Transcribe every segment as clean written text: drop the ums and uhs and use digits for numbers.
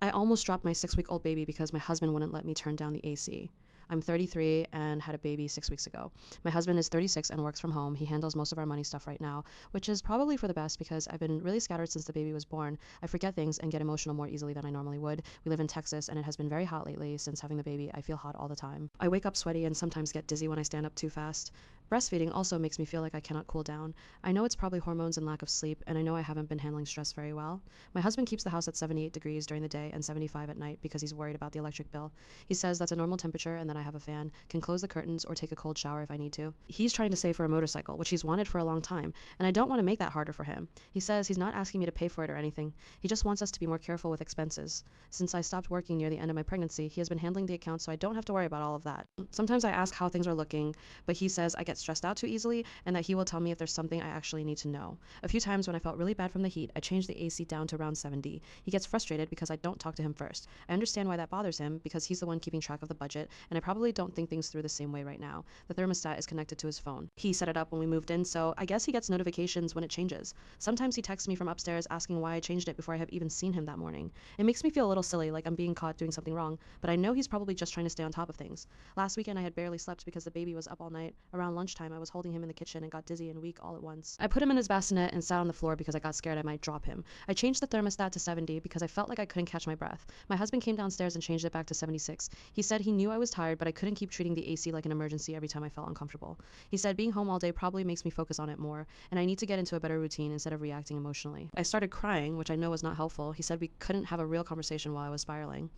I almost dropped my 6-week-old baby because my husband wouldn't let me turn down the AC. I'm 33 and had a baby 6 weeks ago. My husband is 36 and works from home. He handles most of our money stuff right now, which is probably for the best because I've been really scattered since the baby was born. I forget things and get emotional more easily than I normally would. We live in Texas and it has been very hot lately. Since having the baby, I feel hot all the time. I wake up sweaty and sometimes get dizzy when I stand up too fast. Breastfeeding also makes me feel like I cannot cool down. I know it's probably hormones and lack of sleep, and I know I haven't been handling stress very well. My husband keeps the house at 78 degrees during the day and 75 at night because he's worried about the electric bill. He says that's a normal temperature and that I have a fan, can close the curtains or take a cold shower if I need to. He's trying to save for a motorcycle, which he's wanted for a long time, and I don't want to make that harder for him. He says he's not asking me to pay for it or anything. He just wants us to be more careful with expenses. Since I stopped working near the end of my pregnancy, he has been handling the account so I don't have to worry about all of that. Sometimes I ask how things are looking, but he says I get stressed out too easily and that he will tell me if there's something I actually need to know. A few times when I felt really bad from the heat, I changed the AC down to around 70. He gets frustrated because I don't talk to him first. I understand why that bothers him because he's the one keeping track of the budget, and I probably don't think things through the same way right now. The thermostat is connected to his phone. He set it up when we moved in, so I guess he gets notifications when it changes. Sometimes he texts me from upstairs asking why I changed it before I have even seen him that morning. It makes me feel a little silly, like I'm being caught doing something wrong, but I know he's probably just trying to stay on top of things. Last weekend I had barely slept because the baby was up all night. Around lunchtime I was holding him in the kitchen and got dizzy and weak all at once. I put him in his bassinet and sat on the floor because I got scared I might drop him. I changed the thermostat to 70 because I felt like I couldn't catch my breath. My husband came downstairs and changed it back to 76. He said he knew I was tired, but I couldn't keep treating the AC like an emergency every time I felt uncomfortable. He said being home all day probably makes me focus on it more, and I need to get into a better routine instead of reacting emotionally. I started crying, which I know was not helpful. He said we couldn't have a real conversation while I was spiraling.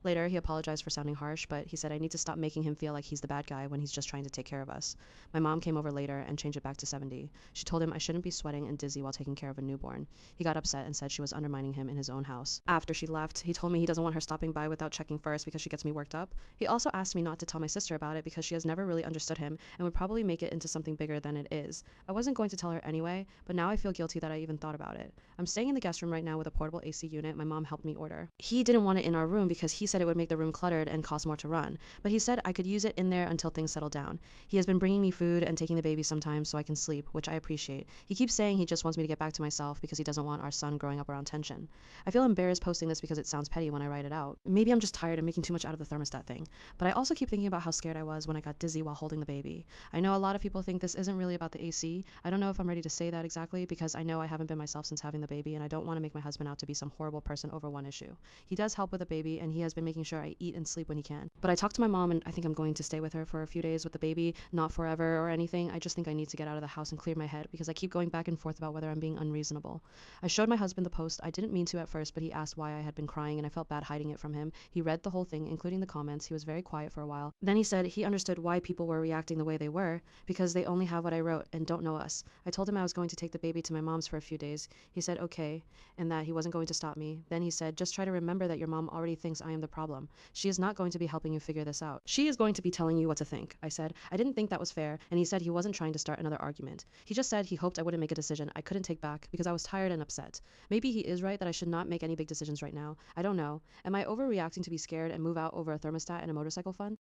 Later, he apologized for sounding harsh, but he said I need to stop making him feel like he's the bad guy when he's just trying to take care of us. My mom came over later and changed it back to 70. She told him I shouldn't be sweating and dizzy while taking care of a newborn. He got upset and said she was undermining him in his own house. After she left, he told me he doesn't want her stopping by without checking first because she gets me worked up. He also asked me not to tell my sister about it because she has never really understood him and would probably make it into something bigger than it is. I wasn't going to tell her anyway, but now I feel guilty that I even thought about it. I'm staying in the guest room right now with a portable AC unit my mom helped me order. He didn't want it in our room because he said it would make the room cluttered and cost more to run, but he said I could use it in there until things settle down. He has been bringing me food and taking the baby sometimes so I can sleep, which I appreciate. He keeps saying he just wants me to get back to myself because he doesn't want our son growing up around tension. I feel embarrassed posting this because it sounds petty when I write it out. Maybe I'm just tired and making too much out of the thermostat thing, but I also keep thinking about how scared I was when I got dizzy while holding the baby. I know a lot of people think this isn't really about the AC. I don't know if I'm ready to say that exactly because I know I haven't been myself since having the baby and I don't want to make my husband out to be some horrible person over one issue. He does help with the baby and he has been making sure I eat and sleep when he can. But I talked to my mom and I think I'm going to stay with her for a few days with the baby, not forever or anything. I just think I need to get out of the house and clear my head because I keep going back and forth about whether I'm being unreasonable. I showed my husband the post. I didn't mean to at first, but he asked why I had been crying and I felt bad hiding it from him. He read the whole thing, including the comments. He was very quiet for a while. Then he said he understood why people were reacting the way they were because they only have what I wrote and don't know us. I told him I was going to take the baby to my mom's for a few days. He said okay and that he wasn't going to stop me. Then he said just try to remember that your mom already thinks I am the problem. She is not going to be helping you figure this out. She is going to be telling you what to think. I said I didn't think that was fair, and he said he wasn't trying to start another argument. He just said he hoped I wouldn't make a decision I couldn't take back because I was tired and upset. Maybe he is right that I should not make any big decisions right now. I don't know. Am I overreacting to be scared and move out over a thermostat and a motorcycle fund?